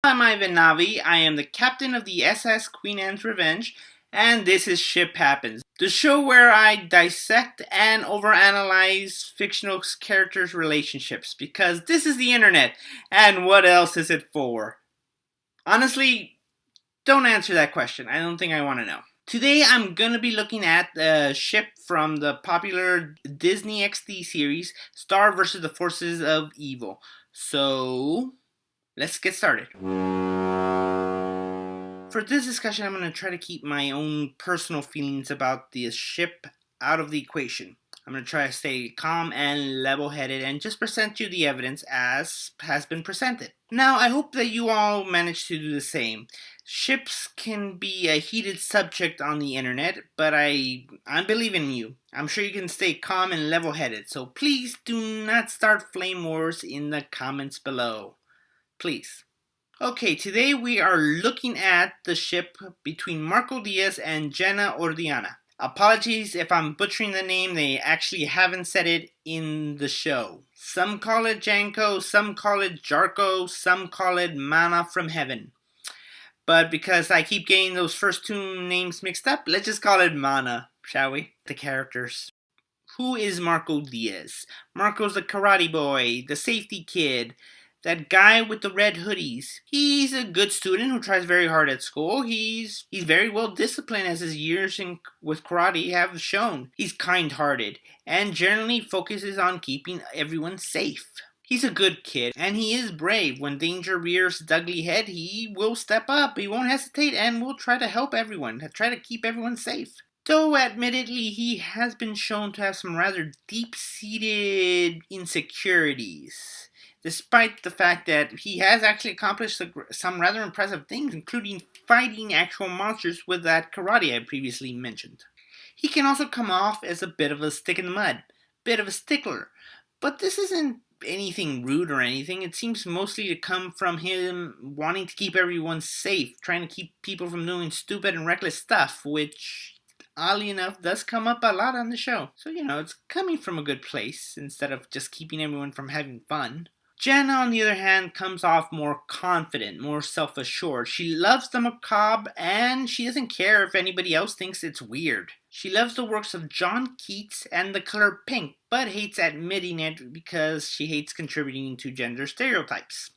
I'm Ivan Navi. I am the captain of the SS Queen Anne's Revenge, and this is Ship Happens, the show where I dissect and overanalyze fictional characters' relationships, because this is the internet, and what else is it for? Honestly, don't answer that question. I don't think I want to know. Today I'm going to be looking at the ship from the popular Disney XD series, Star vs. the Forces of Evil. So, let's get started. For this discussion, I'm going to try to keep my own personal feelings about the ship out of the equation. I'm going to try to stay calm and level-headed and just present you the evidence as has been presented. Now, I hope that you all manage to do the same. Ships can be a heated subject on the internet, but I believe in you. I'm sure you can stay calm and level-headed, so please do not start flame wars in the comments below. Please. Okay, today we are looking at the ship between Marco Diaz and Jenna Ordiana. Apologies if I'm butchering the name, they actually haven't said it in the show. Some call it Janko, some call it Jarko, some call it Manna from Heaven. But because I keep getting those first two names mixed up, let's just call it Manna, shall we? The characters. Who is Marco Diaz? Marco's the karate boy, the safety kid, that guy with the red hoodies. He's a good student who tries very hard at school. He's very well disciplined, as his years with karate have shown. He's kind-hearted and generally focuses on keeping everyone safe. He's a good kid, and he is brave. When danger rears its ugly head, he will step up. He won't hesitate and will try to help everyone, try to keep everyone safe. Though, admittedly, he has been shown to have some rather deep-seated insecurities, despite the fact that he has actually accomplished some rather impressive things, including fighting actual monsters with that karate I previously mentioned. He can also come off as a bit of a stick in the mud, bit of a stickler, but this isn't anything rude or anything. It seems mostly to come from him wanting to keep everyone safe, trying to keep people from doing stupid and reckless stuff, which, oddly enough, does come up a lot on the show. So, it's coming from a good place instead of just keeping everyone from having fun. Jenna, on the other hand, comes off more confident, more self-assured. She loves the macabre, and she doesn't care if anybody else thinks it's weird. She loves the works of John Keats and the color pink, but hates admitting it because she hates contributing to gender stereotypes.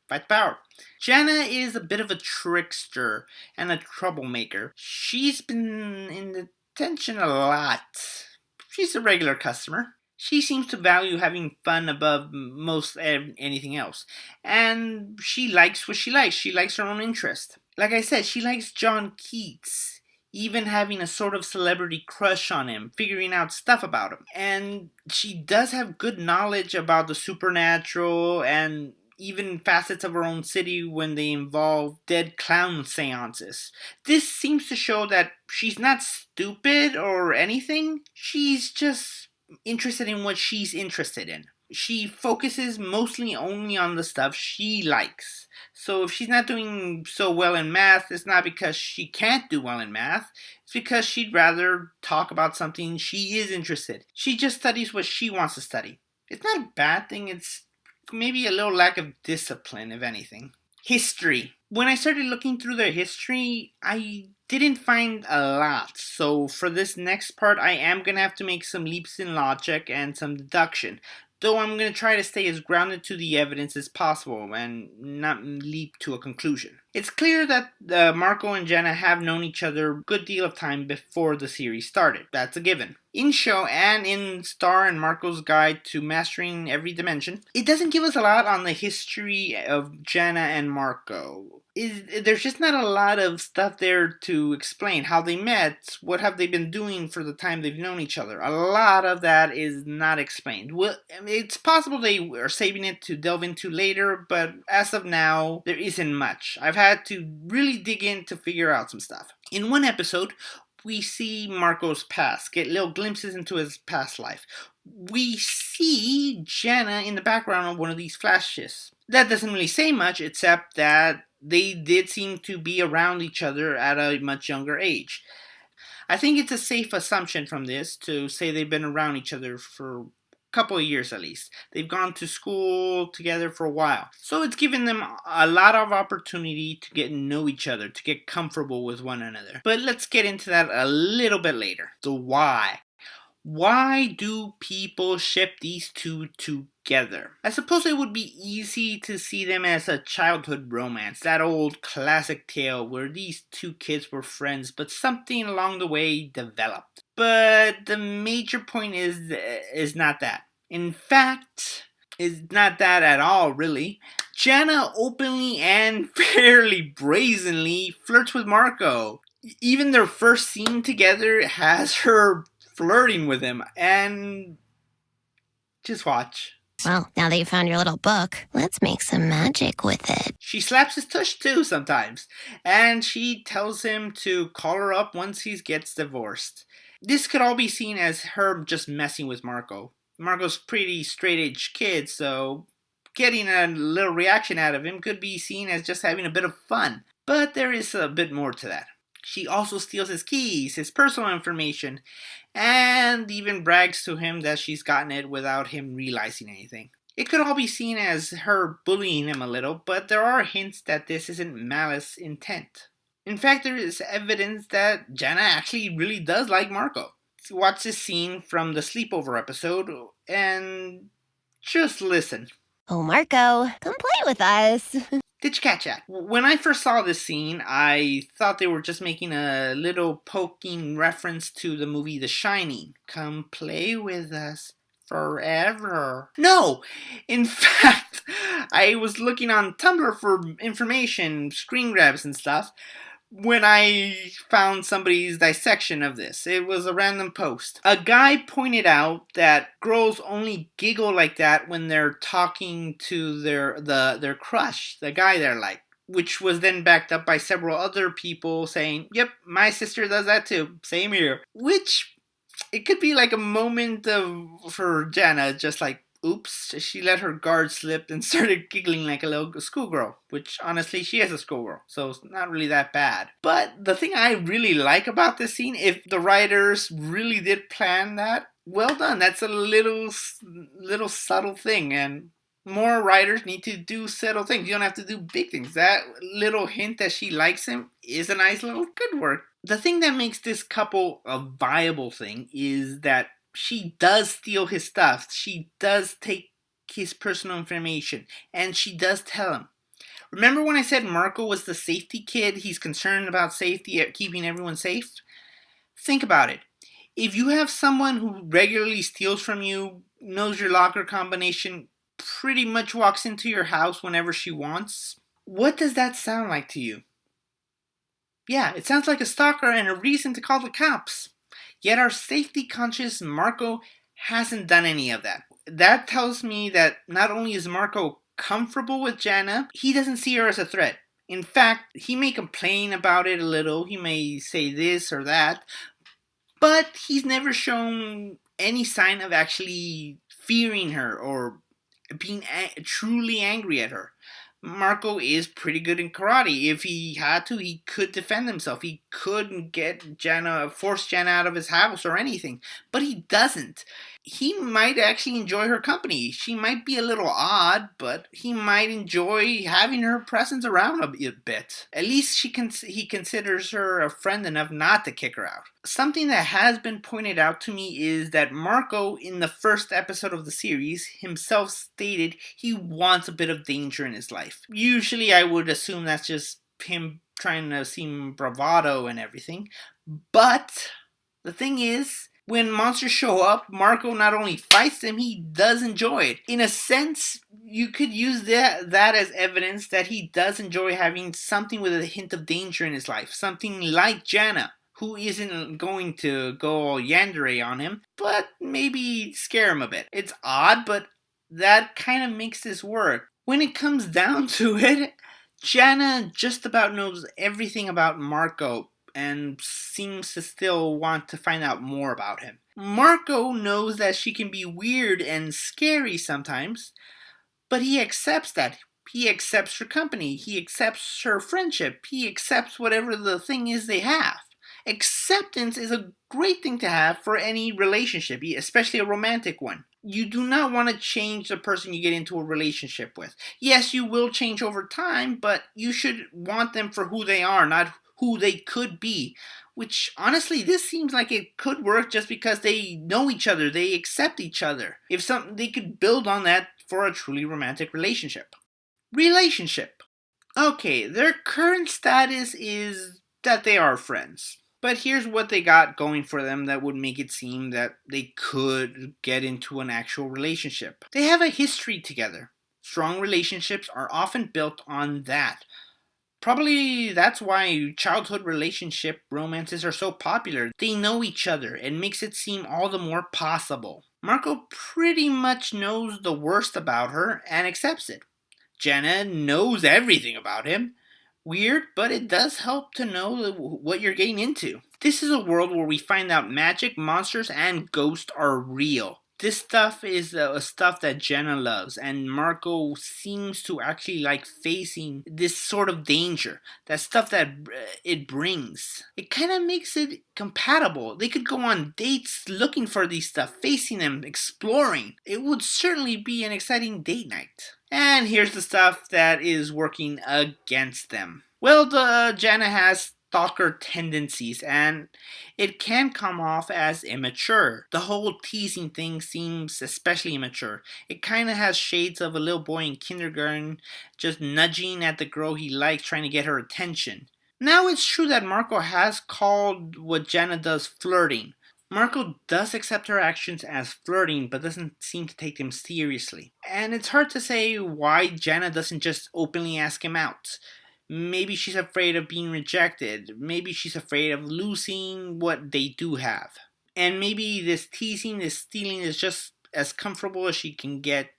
Fight the power. Jenna is a bit of a trickster and a troublemaker. She's been in detention a lot. She's a regular customer. She seems to value having fun above most anything else. And she likes what she likes. She likes her own interest. Like I said, she likes John Keats, even having a sort of celebrity crush on him, figuring out stuff about him. And she does have good knowledge about the supernatural and even facets of her own city when they involve dead clown seances. This seems to show that she's not stupid or anything. She's just interested in what she's interested in. She focuses mostly only on the stuff she likes. So if she's not doing so well in math, it's not because she can't do well in math. It's because she'd rather talk about something she is interested. She just studies what she wants to study. It's not a bad thing, it's maybe a little lack of discipline, if anything. History. When I started looking through their history, I didn't find a lot. So for this next part, I am going to have to make some leaps in logic and some deduction. Though I'm going to try to stay as grounded to the evidence as possible and not leap to a conclusion. It's clear that Marco and Jenna have known each other a good deal of time before the series started. That's a given. In show and in Star and Marco's Guide to Mastering Every Dimension, it doesn't give us a lot on the history of Jenna and Marco. There's just not a lot of stuff there to explain how they met, what have they been doing for the time they've known each other. A lot of that is not explained. Well, it's possible they are saving it to delve into later, but as of now, there isn't much. I've had to really dig in to figure out some stuff. In one episode, we see Marco's past, get little glimpses into his past life. We see Jenna in the background of one of these flashes. That doesn't really say much, except that they did seem to be around each other at a much younger age. I think it's a safe assumption from this to say they've been around each other for couple of years at least. They've gone to school together for a while. So it's given them a lot of opportunity to get to know each other, to get comfortable with one another. But let's get into that a little bit later. The why. Why do people ship these two together? I suppose it would be easy to see them as a childhood romance, that old classic tale where these two kids were friends, but something along the way developed. But the major point is not that. In fact, is not that at all, really. Jana openly and fairly brazenly flirts with Marco. Even their first scene together has her flirting with him, and just watch. Well, now that you found your little book, let's make some magic with it. She slaps his tush too sometimes, and she tells him to call her up once he gets divorced. This could all be seen as her just messing with Marco. Marco's pretty straight-edge kid, so getting a little reaction out of him could be seen as just having a bit of fun. But there is a bit more to that. She also steals his keys, his personal information, and even brags to him that she's gotten it without him realizing anything. It could all be seen as her bullying him a little, but there are hints that this isn't malice intent. In fact, there is evidence that Jana actually really does like Marco. Watch this scene from the sleepover episode and just listen. Oh, Marco, come play with us. Did you catch that? When I first saw this scene, I thought they were just making a little poking reference to the movie The Shining. Come play with us forever. No! In fact, I was looking on Tumblr for information, screen grabs and stuff, when I found somebody's dissection of this. It was a random post. A guy pointed out that girls only giggle like that when they're talking to their crush, the guy they're like, which was then backed up by several other people saying, yep, my sister does that too, same here. Which, it could be like a moment for Jana, just like, oops, she let her guard slip and started giggling like a little schoolgirl, which honestly, she is a schoolgirl, so it's not really that bad. But the thing I really like about this scene, if the writers really did plan that, well done. That's a little subtle thing, and more writers need to do subtle things. You don't have to do big things. That little hint that she likes him is a nice little good work. The thing that makes this couple a viable thing is that she does steal his stuff. She does take his personal information. And she does tell him. Remember when I said Marco was the safety kid? He's concerned about safety, keeping everyone safe? Think about it. If you have someone who regularly steals from you, knows your locker combination, pretty much walks into your house whenever she wants, what does that sound like to you? Yeah, it sounds like a stalker and a reason to call the cops. Yet our safety-conscious Marco hasn't done any of that. That tells me that not only is Marco comfortable with Jana, he doesn't see her as a threat. In fact, he may complain about it a little, he may say this or that, but he's never shown any sign of actually fearing her or being truly angry at her. Marco is pretty good in karate. If he had to, he could defend himself. He couldn't force Jana out of his house or anything. But he doesn't. He might actually enjoy her company. She might be a little odd, but he might enjoy having her presence around a bit. At least he considers her a friend enough not to kick her out. Something that has been pointed out to me is that Marco, in the first episode of the series, himself stated he wants a bit of danger in his life. Usually I would assume that's just him trying to seem bravado and everything. But the thing is, when monsters show up, Marco not only fights them, he does enjoy it. In a sense, you could use that as evidence that he does enjoy having something with a hint of danger in his life. Something like Jana, who isn't going to go all yandere on him, but maybe scare him a bit. It's odd, but that kind of makes this work. When it comes down to it, Jana just about knows everything about Marco and seems to still want to find out more about him. Marco knows that she can be weird and scary sometimes, but he accepts that. He accepts her company. He accepts her friendship. He accepts whatever the thing is they have. Acceptance is a great thing to have for any relationship, especially a romantic one. You do not want to change the person you get into a relationship with. Yes, you will change over time, but you should want them for who they are, not who they could be. Which, honestly, this seems like it could work just because they know each other, they accept each other. If something they could build on that for a truly romantic relationship. Relationship. Okay, their current status is that they are friends. But here's what they got going for them that would make it seem that they could get into an actual relationship. They have a history together. Strong relationships are often built on that. Probably that's why childhood relationship romances are so popular. They know each other and makes it seem all the more possible. Marco pretty much knows the worst about her and accepts it. Jenna knows everything about him. Weird, but it does help to know what you're getting into. This is a world where we find out magic, monsters, and ghosts are real. This stuff is stuff that Jenna loves, and Marco seems to actually like facing this sort of danger. That stuff that it brings. It kind of makes it compatible. They could go on dates looking for these stuff, facing them, exploring. It would certainly be an exciting date night. And here's the stuff that is working against them. Well, the Jenna has stalker tendencies, and it can come off as immature. The whole teasing thing seems especially immature. It kind of has shades of a little boy in kindergarten just nudging at the girl he likes, trying to get her attention. Now, it's true that Marco has called what Jenna does flirting. Marco does accept her actions as flirting, but doesn't seem to take them seriously. And it's hard to say why Jenna doesn't just openly ask him out. Maybe she's afraid of being rejected. Maybe she's afraid of losing what they do have. And maybe this teasing, this stealing is just as comfortable as she can get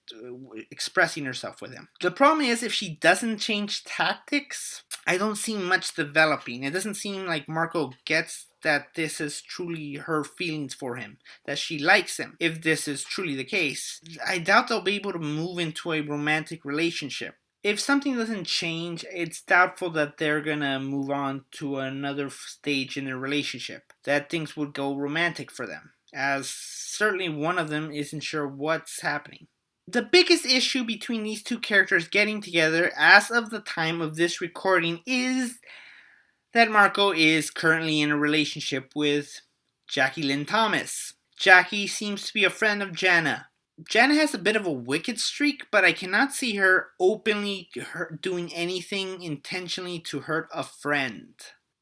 expressing herself with him. The problem is, if she doesn't change tactics, I don't see much developing. It doesn't seem like Marco gets that this is truly her feelings for him, that she likes him. If this is truly the case, I doubt they'll be able to move into a romantic relationship. If something doesn't change, it's doubtful that they're gonna move on to another stage in their relationship, that things would go romantic for them, as certainly one of them isn't sure what's happening. The biggest issue between these two characters getting together as of the time of this recording is that Marco is currently in a relationship with Jackie Lynn Thomas. Jackie seems to be a friend of Jenna. Jenna has a bit of a wicked streak, but I cannot see her openly doing anything intentionally to hurt a friend.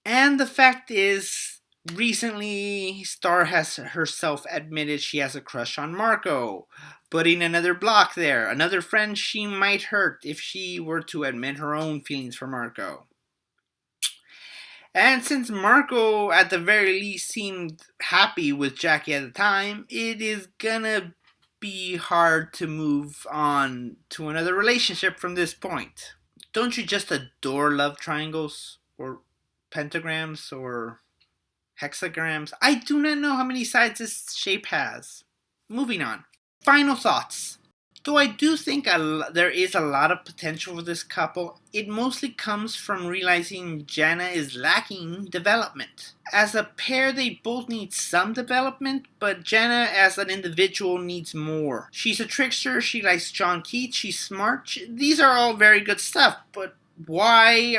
And the fact is, recently, Star has herself admitted she has a crush on Marco, putting another block there, another friend she might hurt if she were to admit her own feelings for Marco. And since Marco, at the very least, seemed happy with Jackie at the time, it is gonna be hard to move on to another relationship from this point. Don't you just adore love triangles? Or pentagrams? Or hexagrams? I do not know how many sides this shape has. Moving on. Final thoughts. Though I do think there is a lot of potential for this couple, it mostly comes from realizing Jenna is lacking development. As a pair, they both need some development, but Jenna as an individual needs more. She's a trickster, she likes John Keats, she's smart. These are all very good stuff, but why?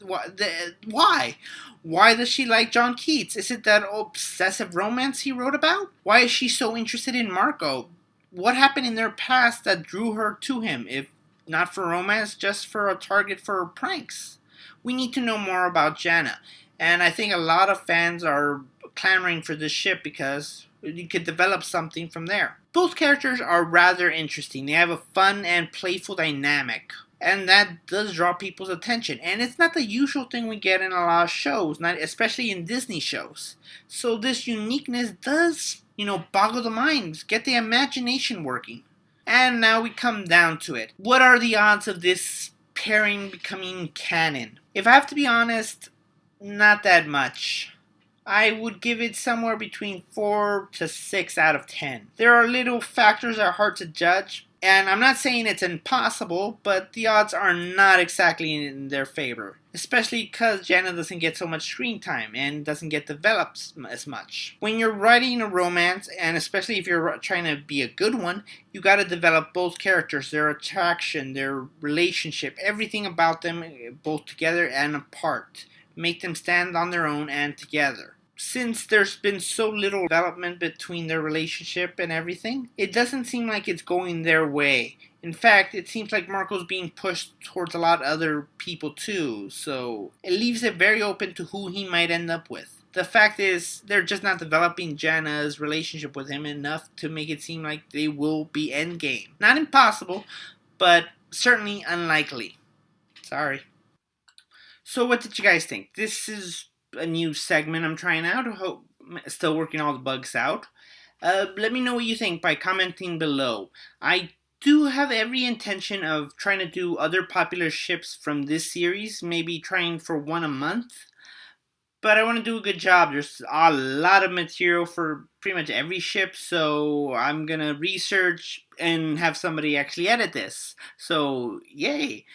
Why? Why does she like John Keats? Is it that obsessive romance he wrote about? Why is she so interested in Marco? What happened in their past that drew her to him, if not for romance, just for a target for pranks? We need to know more about Jenna, and I think a lot of fans are clamoring for this ship because you could develop something from there. Both characters are rather interesting. They have a fun and playful dynamic, and that does draw people's attention. And it's not the usual thing we get in a lot of shows, not especially in Disney shows. So this uniqueness does boggle the mind, get the imagination working. And now we come down to it. What are the odds of this pairing becoming canon? If I have to be honest, not that much. I would give it somewhere between 4 to 6 out of 10. There are little factors that are hard to judge, And I'm not saying it's impossible, but the odds are not exactly in their favor. Especially because Janna doesn't get so much screen time and doesn't get developed as much. When you're writing a romance, and especially if you're trying to be a good one, you gotta develop both characters, their attraction, their relationship, everything about them, both together and apart. Make them stand on their own and together. Since there's been so little development between their relationship and everything, it doesn't seem like it's going their way. In fact, it seems like Marco's being pushed towards a lot of other people too, so it leaves it very open to who he might end up with. The fact is, they're just not developing Janna's relationship with him enough to make it seem like they will be endgame. Not impossible, but certainly unlikely. Sorry. So, what did you guys think? This is a new segment I'm trying out. Hope still working all the bugs out. Let me know what you think by commenting below. I do have every intention of trying to do other popular ships from this series, maybe trying for one a month. But I want to do a good job. There's a lot of material for pretty much every ship, so I'm gonna research and have somebody actually edit this. So, yay!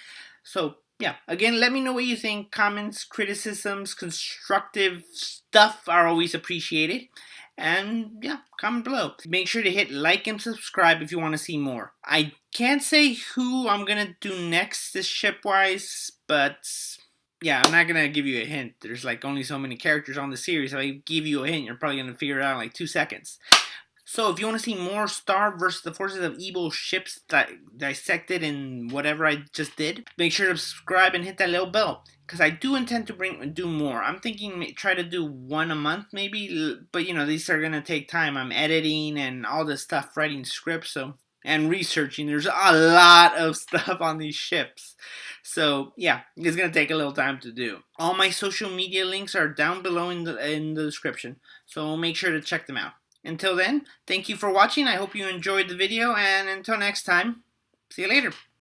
So, yeah, again, let me know what you think. Comments, criticisms, constructive stuff are always appreciated. And yeah, comment below. Make sure to hit like and subscribe if you want to see more. I can't say who I'm going to do next this ship-wise, but yeah, I'm not going to give you a hint. There's like only so many characters on the series. If I give you a hint, you're probably going to figure it out in like 2 seconds. So if you want to see more Star versus the Forces of Evil ships dissected in whatever I just did, make sure to subscribe and hit that little bell, because I do intend to do more. I'm thinking try to do one a month maybe, but you know, these are going to take time. I'm editing and all this stuff, writing scripts, and researching. There's a lot of stuff on these ships. So yeah, it's going to take a little time to do. All my social media links are down below in the description, so make sure to check them out. Until then, thank you for watching. I hope you enjoyed the video, and until next time, see you later.